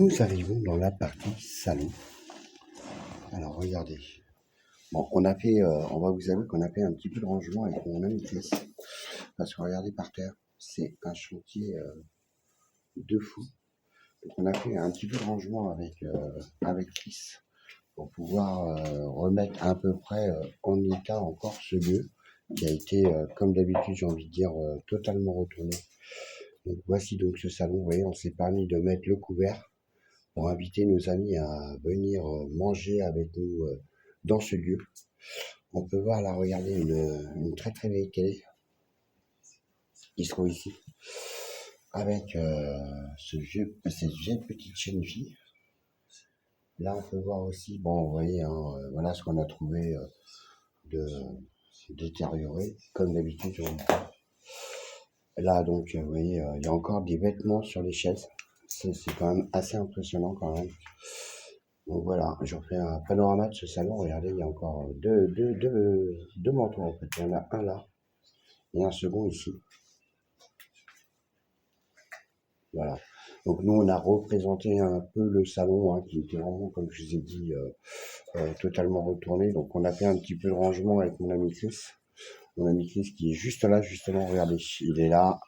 Nous arrivons dans la partie salon. Alors regardez. Bon, on va vous avouer qu'on a fait un petit peu de rangement avec mon ami Chris. Parce que regardez par terre, c'est un chantier de fou. Donc on a fait un petit peu de rangement avec Chris pour pouvoir remettre à peu près en état encore ce lieu qui a été, comme d'habitude, j'ai envie de dire, totalement retourné. Donc voici donc ce salon. Vous voyez, on s'est permis de mettre le couvert pour inviter nos amis à venir manger avec nous dans ce lieu. On peut voir là, regardez, une très très vieille télé qui se trouve ici, avec cette vieille petite chaîne vie. Là, on peut voir aussi, bon, vous voyez, voilà ce qu'on a trouvé de détérioré, comme d'habitude. Là, donc, vous voyez, il y a encore des vêtements sur les chaises. C'est quand même assez impressionnant quand même. Donc voilà, je refais un panorama de ce salon. Regardez, il y a encore deux manteaux en fait. Il y en a un là et un second ici. Voilà. Donc nous, on a représenté un peu le salon qui était vraiment, comme je vous ai dit, totalement retourné. Donc on a fait un petit peu de rangement avec mon ami Chris. Mon ami Chris qui est juste là, justement, regardez. Il est là.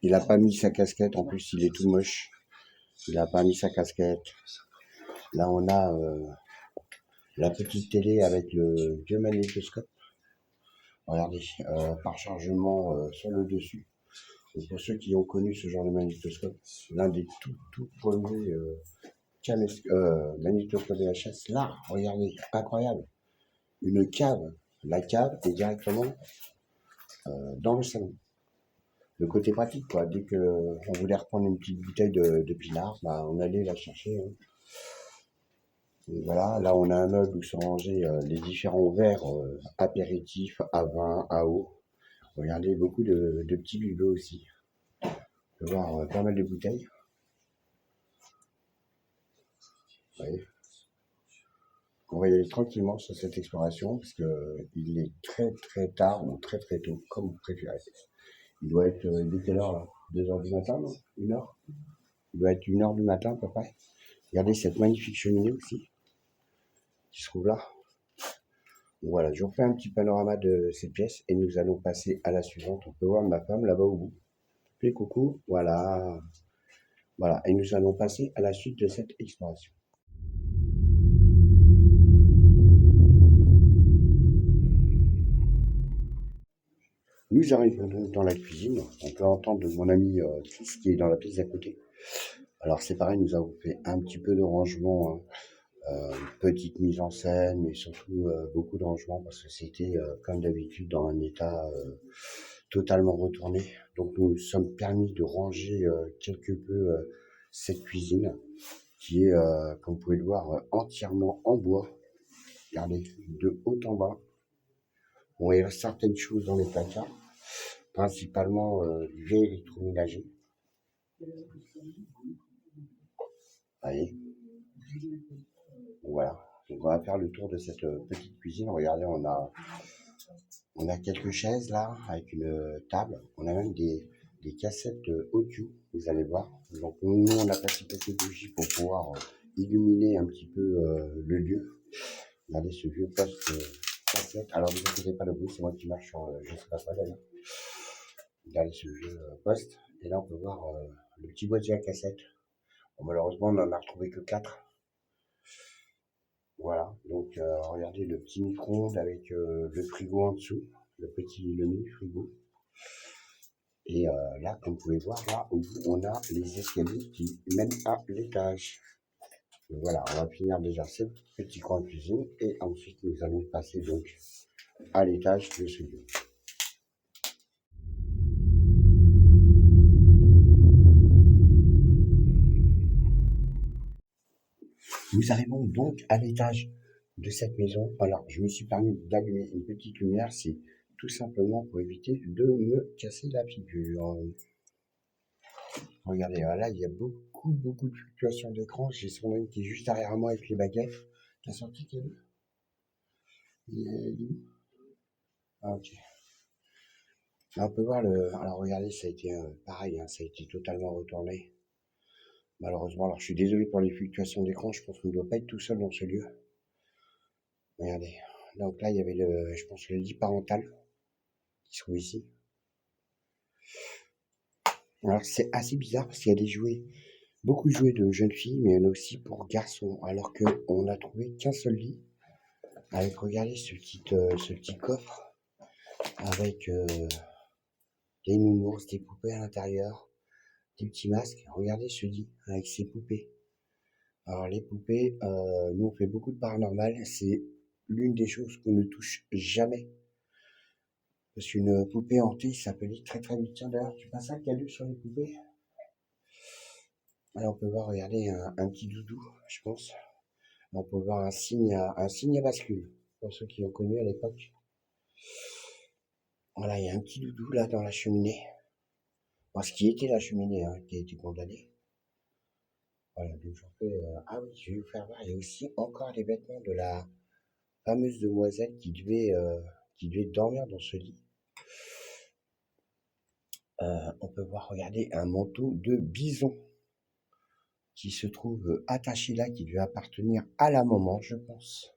Il n'a pas mis sa casquette. En plus, il est tout moche. Il n'a pas mis sa casquette. Là, on a la petite télé avec le vieux magnétoscope. Regardez, par chargement sur le dessus. Et pour ceux qui ont connu ce genre de magnétoscope, l'un des tout premiers magnétoscopes VHS, là, regardez, incroyable. Une cave. La cave est directement dans le salon. Le côté pratique, quoi. Dès qu'on voulait reprendre une petite bouteille de pinard, bah, on allait la chercher. Et voilà, là on a un meuble où sont rangés les différents verres apéritifs, à vin, à eau. Regardez, beaucoup de petits bibelots aussi. On peut voir pas mal de bouteilles. Vous voyez. On va y aller tranquillement sur cette exploration parce que il est très tard ou très tôt, comme vous préférez. Il doit être de quelle heure là? 2 heures du matin, non? 1 heure? Il doit être 1 heure du matin à peu près. Regardez cette magnifique cheminée aussi qui se trouve là. Voilà, je vous refais un petit panorama de cette pièce et nous allons passer à la suivante. On peut voir ma femme là-bas au bout. Fais coucou, voilà. Voilà, et nous allons passer à la suite de cette exploration. Nous arrivons donc dans la cuisine. On peut entendre mon ami Chris qui est dans la pièce d'à côté. Alors c'est pareil, nous avons fait un petit peu de rangement, petite mise en scène, mais surtout beaucoup de rangement parce que c'était comme d'habitude dans un état totalement retourné. Donc nous nous sommes permis de ranger quelque peu cette cuisine qui est, comme vous pouvez le voir, entièrement en bois. Regardez, de haut en bas. Bon, il y a certaines choses dans les placards, principalement du vieil électroménager. Voyez. Voilà. Donc on va faire le tour de cette petite cuisine. Regardez, on a quelques chaises là, avec une table. On a même des cassettes audio, vous allez voir. Donc nous, on a placé quelques bougies pour pouvoir illuminer un petit peu le lieu. Regardez ce vieux poste cassette. Alors ne vous inquiétez pas, le bruit, c'est moi qui marche sur, je sais pas quoi d'ailleurs. Regardez ce vieux poste. Et là, on peut voir le petit boîtier à cassette. Bon, malheureusement, on n'en a retrouvé que 4. Voilà, donc regardez le petit micro-ondes avec le frigo en dessous, le mini frigo. Et là, comme vous pouvez voir, là, au bout, on a les escaliers qui mènent à l'étage. Voilà, on va finir déjà ce petit coin de cuisine et ensuite nous allons passer donc à l'étage de ce lieu. Nous arrivons donc à l'étage de cette maison. Alors, je me suis permis d'allumer une petite lumière, c'est tout simplement pour éviter de me casser la figure. Regardez, là, il y a beaucoup de fluctuations d'écran. J'ai son ami qui est juste derrière moi avec les baguettes. T'as sorti quel il est où? Ah, ok. Là, on peut voir le... Alors, regardez, ça a été pareil, ça a été totalement retourné. Malheureusement, alors je suis désolé pour les fluctuations d'écran, je pense qu'on ne doit pas être tout seul dans ce lieu. Regardez. Donc là, il y avait je pense le lit parental qui se trouve ici. Alors c'est assez bizarre parce qu'il y a des jouets, beaucoup de jouets de jeunes filles, mais il y en a aussi pour garçons. Alors qu'on n'a trouvé qu'un seul lit. Avec, regardez ce petit coffre avec des nounours, des poupées à l'intérieur, des petits masques. Regardez ce lit avec ses poupées. Alors les poupées, nous on fait beaucoup de paranormal, c'est l'une des choses qu'on ne touche jamais. Parce qu'une poupée hantée, ça peut aller très très vite. Tiens d'ailleurs, tu passes un cadeau sur les poupées. Là on peut voir, regardez, un petit doudou, je pense. Là, on peut voir un signe à bascule, pour ceux qui ont connu à l'époque. Voilà, il y a un petit doudou là dans la cheminée. Bon, ce qui était la cheminée, hein, qui a été condamnée. Voilà, donc j'en fais. Ah oui, je vais vous faire voir, il y a aussi encore les vêtements de la fameuse demoiselle qui devait dormir dans ce lit. On peut voir, regardez, un manteau de bison qui se trouve attaché là, qui devait appartenir à la maman, je pense.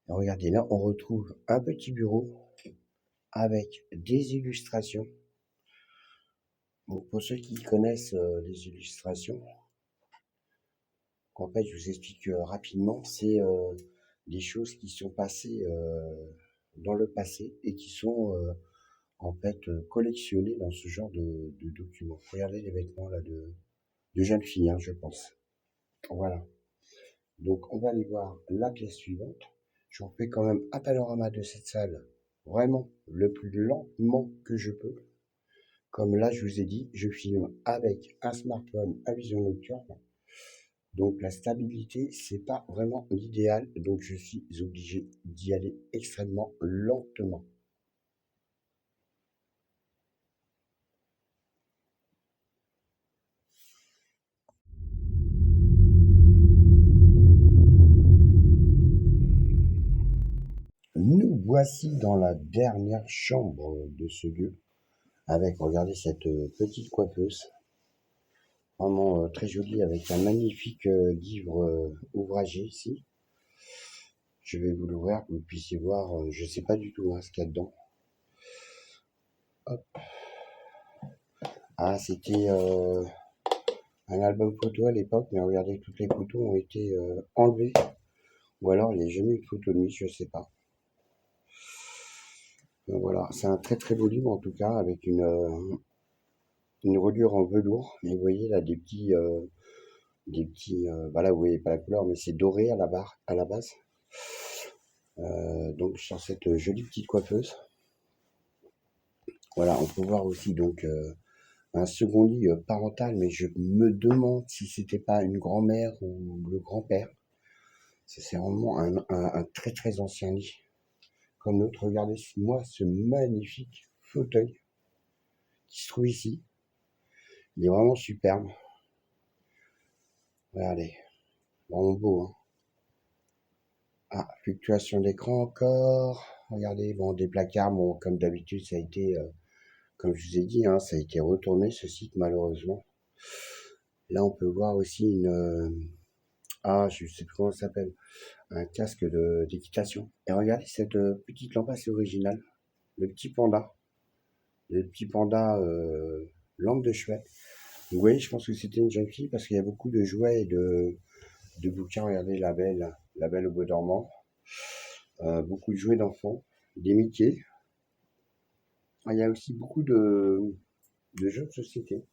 Et regardez, là, on retrouve un petit bureau avec des illustrations. Bon, pour ceux qui connaissent les illustrations, en fait, je vous explique rapidement, c'est des choses qui sont passées dans le passé et qui sont en fait collectionnées dans ce genre de documents. Regardez les vêtements là de jeunes filles, hein, je pense. Voilà. Donc, on va aller voir la pièce suivante. Je vous fais quand même un panorama de cette salle, vraiment le plus lentement que je peux. Comme là, je vous ai dit, je filme avec un smartphone à vision nocturne. Donc, la stabilité, c'est pas vraiment l'idéal. Donc, je suis obligé d'y aller extrêmement lentement. Nous voici dans la dernière chambre de ce lieu. Avec, regardez cette petite coiffeuse. Vraiment très jolie avec un magnifique livre ouvragé ici. Je vais vous l'ouvrir, que vous puissiez voir. Je ne sais pas du tout ce qu'il y a dedans. Hop. Ah, c'était un album photo à l'époque, mais regardez, toutes les photos ont été enlevées. Ou alors, il n'y a jamais eu de photo de lui, je ne sais pas. Donc, voilà, c'est un très très beau livre en tout cas, avec une reliure en velours. Et vous voyez là des petits, voilà, vous voyez pas la couleur, mais c'est doré à la base. Donc sur cette jolie petite coiffeuse. Voilà, on peut voir aussi donc un second lit parental, mais je me demande si c'était pas une grand-mère ou le grand-père. C'est vraiment un très très ancien lit. Comme l'autre, regardez moi ce magnifique fauteuil qui se trouve ici. Il est vraiment superbe. Regardez, vraiment beau. Hein. Ah, fluctuation d'écran encore. Regardez, bon, des placards, bon, comme d'habitude, ça a été, comme je vous ai dit, hein, ça a été retourné ce site malheureusement. Là, on peut voir aussi je sais plus comment ça s'appelle, un casque d'équitation. Et regardez cette petite lampe assez originale, le petit panda lampe de chevet. Vous voyez, je pense que c'était une jeune fille parce qu'il y a beaucoup de jouets et de bouquins. Regardez la Belle au bois dormant, beaucoup de jouets d'enfants, des Mickey. Il y a aussi beaucoup de jeux de société.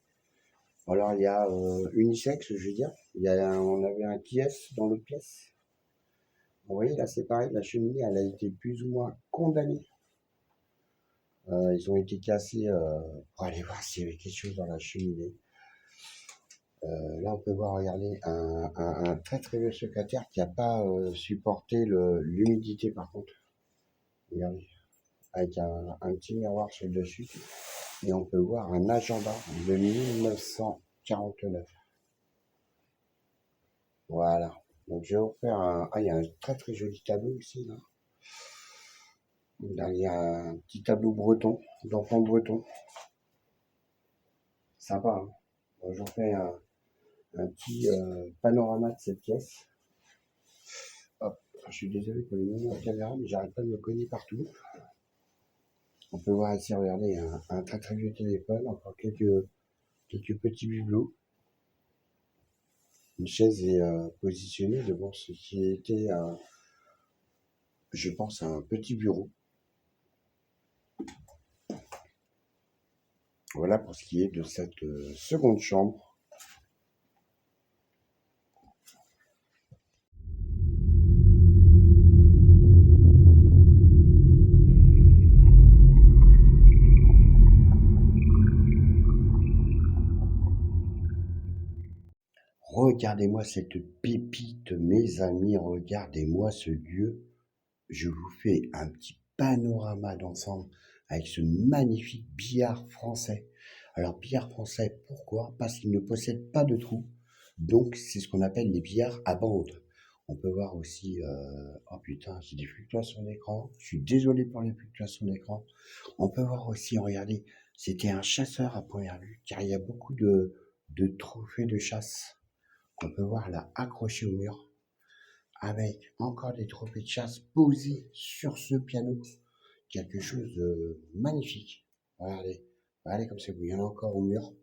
Alors il y a unisexe, je veux dire. On avait un pièce dans l'autre pièce. Vous voyez, là, c'est pareil, la cheminée, elle a été plus ou moins condamnée. Ils ont été cassés pour aller voir s'il y avait quelque chose dans la cheminée. Là, on peut voir, regardez, un très très vieux secrétaire qui n'a pas supporté l'humidité, par contre. Regardez, avec un petit miroir sur le dessus. Et on peut voir un agenda de 1949. Voilà. Donc, je vais vous faire il y a un très très joli tableau ici, là. Là, il y a un petit tableau breton, d'enfants bretons. Sympa, hein. Bon, j'en fais un petit panorama de cette pièce. Hop, je suis désolé pour les mouvements de caméra, mais j'arrête pas de me cogner partout. On peut voir ici, regardez, un très très vieux téléphone, encore quelques petits bibelots. Une chaise est positionnée devant ce qui était, je pense, un petit bureau. Voilà pour ce qui est de cette seconde chambre. Regardez-moi cette pépite, mes amis, regardez-moi ce lieu. Je vous fais un petit panorama d'ensemble avec ce magnifique billard français. Alors, billard français, pourquoi? Parce qu'il ne possède pas de trou. Donc, c'est ce qu'on appelle les billards à bande. On peut voir aussi, oh putain, j'ai des fluctuations d'écran. Je suis désolé pour les fluctuations d'écran. On peut voir aussi, regardez, c'était un chasseur à première vue, car il y a beaucoup de trophées de chasse qu'on peut voir là accrochés au mur, avec encore des trophées de chasse posés sur ce piano. Quelque chose de magnifique. Regardez, regardez comme c'est beau. Il y en a encore au mur. On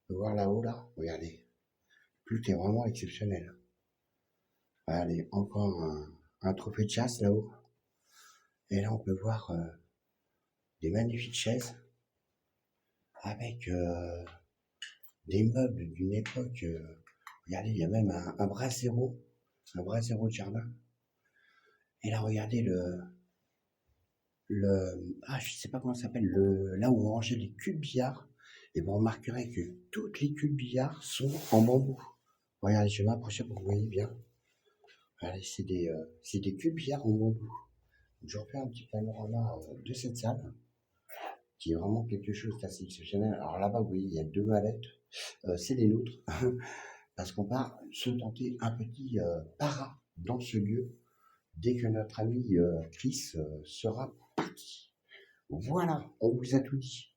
peut voir là-haut, là. Regardez. Tout est vraiment exceptionnel. Regardez, encore un trophée de chasse là-haut. Et là, on peut voir des magnifiques chaises avec des meubles d'une époque. Regardez, il y a même un brasero de jardin. Et là, regardez je sais pas comment ça s'appelle, là où on rangeait les cubes billard. Et vous remarquerez que toutes les cubes billard sont en bambou. Regardez, je vais m'approcher pour que vous voyez bien. Regardez, c'est des cubes billard en bambou. Donc, je refais un petit panorama de cette salle, qui est vraiment quelque chose d'assez exceptionnel. Alors là-bas, vous voyez, il y a deux mallettes. C'est les nôtres. Parce qu'on part se tenter un petit para dans ce lieu dès que notre ami Chris sera parti. Voilà, on vous a tout dit.